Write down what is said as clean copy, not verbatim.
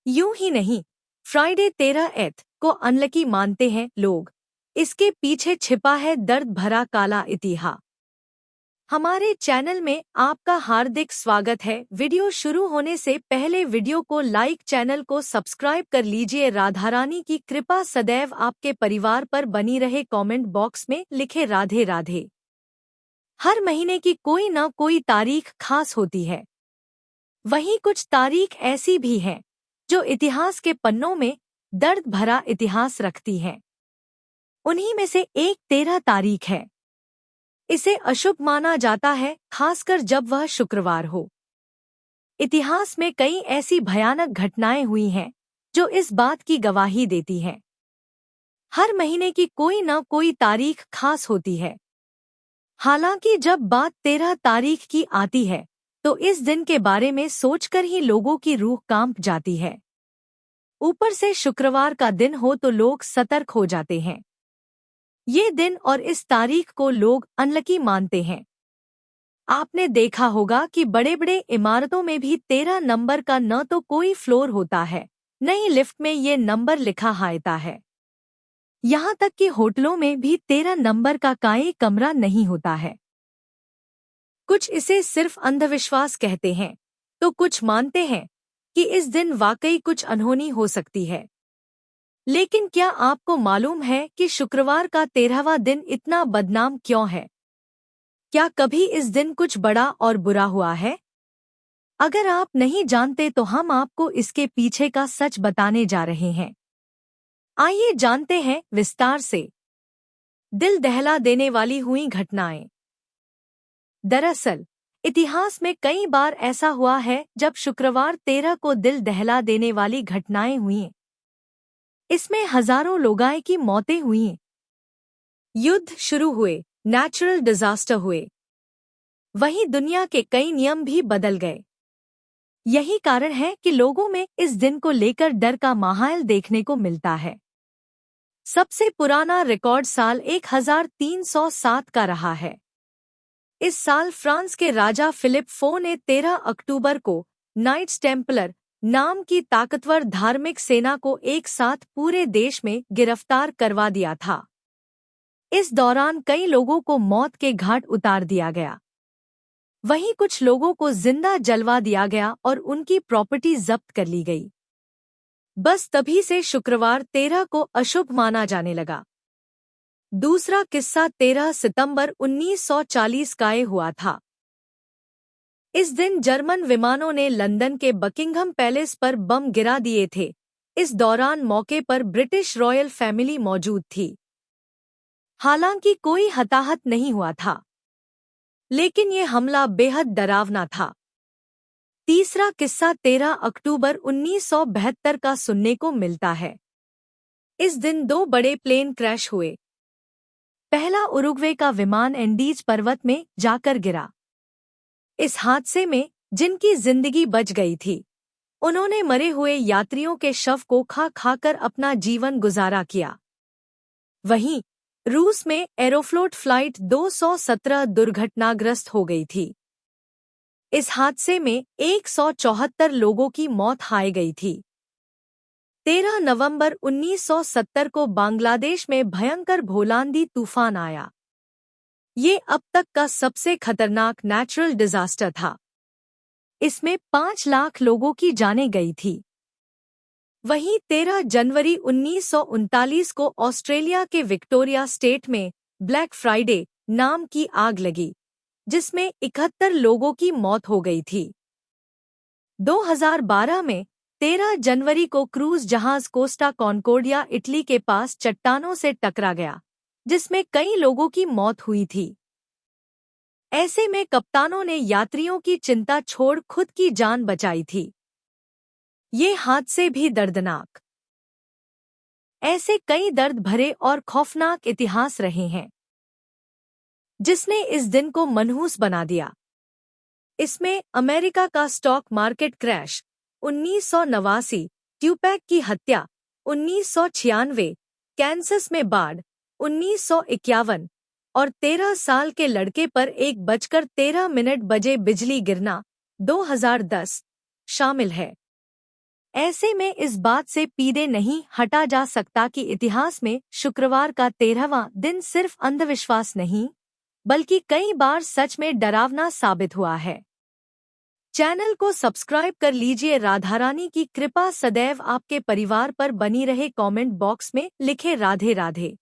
यूं ही नहीं, Friday 13th को अनलकी मानते हैं लोग। इसके पीछे छिपा है दर्द भरा काला इतिहास। हमारे चैनल में आपका हार्दिक स्वागत है। वीडियो शुरू होने से पहले वीडियो को लाइक, चैनल को सब्सक्राइब कर लीजिए। राधा रानी की कृपा सदैव आपके परिवार पर बनी रहे। कमेंट बॉक्स में लिखे राधे राधे। हर महीने की कोई न कोई तारीख खास होती है। वहीं कुछ तारीख ऐसी भी हैं जो इतिहास के पन्नों में दर्द भरा इतिहास रखती हैं। उन्हीं में से एक 13 तारीख है। इसे अशुभ माना जाता है, खासकर जब वह शुक्रवार हो। इतिहास में कई ऐसी भयानक घटनाएं हुई हैं जो इस बात की गवाही देती हैं। हर महीने की कोई न कोई तारीख खास होती है। हालांकि जब बात 13 तारीख की आती है तो इस दिन के बारे में सोचकर ही लोगों की रूह कांप जाती है। ऊपर से शुक्रवार का दिन हो तो लोग सतर्क हो जाते हैं। ये दिन और इस तारीख को लोग अनलकी मानते हैं। आपने देखा होगा कि बड़े बड़े इमारतों में भी 13 नंबर का न तो कोई फ्लोर होता है, न ही लिफ्ट में ये नंबर लिखा होता है। यहाँ तक कि होटलों में भी 13 नंबर का कोई कमरा नहीं होता है। कुछ इसे सिर्फ अंधविश्वास कहते हैं तो कुछ मानते हैं कि इस दिन वाकई कुछ अनहोनी हो सकती है। लेकिन क्या आपको मालूम है कि शुक्रवार का 13वां दिन इतना बदनाम क्यों है? क्या कभी इस दिन कुछ बड़ा और बुरा हुआ है? अगर आप नहीं जानते तो हम आपको इसके पीछे का सच बताने जा रहे हैं। आइए जानते हैं विस्तार से। दिल दहला देने वाली हुई घटनाएं। दरअसल इतिहास में कई बार ऐसा हुआ है जब शुक्रवार 13 को दिल दहला देने वाली घटनाएं हुई। इसमें हजारों लोगों की मौतें हुई, युद्ध शुरू हुए, नेचुरल डिजास्टर हुए। वहीं दुनिया के कई नियम भी बदल गए। यही कारण है कि लोगों में इस दिन को लेकर डर का माहौल देखने को मिलता है। सबसे पुराना रिकॉर्ड साल 1307 का रहा है। इस साल फ्रांस के राजा फिलिप IV ने 13 अक्टूबर को नाइट्स टेम्पलर नाम की ताकतवर धार्मिक सेना को एक साथ पूरे देश में गिरफ्तार करवा दिया था। इस दौरान कई लोगों को मौत के घाट उतार दिया गया। वहीं कुछ लोगों को जिंदा जलवा दिया गया और उनकी प्रॉपर्टी जब्त कर ली गई। बस तभी से शुक्रवार 13 को अशुभ माना जाने लगा। दूसरा किस्सा 13 सितंबर 1940 का हुआ था। इस दिन जर्मन विमानों ने लंदन के बकिंघम पैलेस पर बम गिरा दिए थे। इस दौरान मौके पर ब्रिटिश रॉयल फैमिली मौजूद थी। हालांकि कोई हताहत नहीं हुआ था, लेकिन ये हमला बेहद डरावना था। तीसरा किस्सा 13 अक्टूबर 1972 का सुनने को मिलता है। इस दिन 2 बड़े प्लेन क्रैश हुए। पहला उरुग्वे का विमान एंडीज पर्वत में जाकर गिरा। इस हादसे में जिनकी जिंदगी बच गई थी, उन्होंने मरे हुए यात्रियों के शव को खा खाकर अपना जीवन गुजारा किया। वहीं रूस में एरोफ्लोट फ्लाइट 217 दुर्घटनाग्रस्त हो गई थी। इस हादसे में 174 लोगों की मौत हो गई थी। 13 नवंबर 1970 को बांग्लादेश में भयंकर भोलांदी तूफान आया। ये अब तक का सबसे खतरनाक नेचुरल डिजास्टर था। इसमें 5 लाख लोगों की जानें गई थी। वहीं 13 जनवरी 1939 को ऑस्ट्रेलिया के विक्टोरिया स्टेट में ब्लैक फ्राइडे नाम की आग लगी, जिसमें 71 लोगों की मौत हो गई थी। 2012 में 13 जनवरी को क्रूज जहाज कोस्टा कॉन्कोर्डिया इटली के पास चट्टानों से टकरा गया, जिसमें कई लोगों की मौत हुई थी। ऐसे में कप्तानों ने यात्रियों की चिंता छोड़ खुद की जान बचाई थी। ये हादसे भी दर्दनाक। ऐसे कई दर्द भरे और खौफनाक इतिहास रहे हैं, जिसने इस दिन को मनहूस बना दिया। इसमें अमेरिका का स्टॉक मार्केट क्रैश 1989, ट्यूपैक की हत्या 1996, कैंसस में बाढ़ 1951 और 13 साल के लड़के पर 1:13 बजे बिजली गिरना 2010 शामिल है। ऐसे में इस बात से पीछे नहीं हटा जा सकता कि इतिहास में शुक्रवार का 13वां दिन सिर्फ अंधविश्वास नहीं, बल्कि कई बार सच में डरावना साबित हुआ है। चैनल को सब्सक्राइब कर लीजिए। राधारानी की कृपा सदैव आपके परिवार पर बनी रहे। कमेंट बॉक्स में लिखे राधे राधे।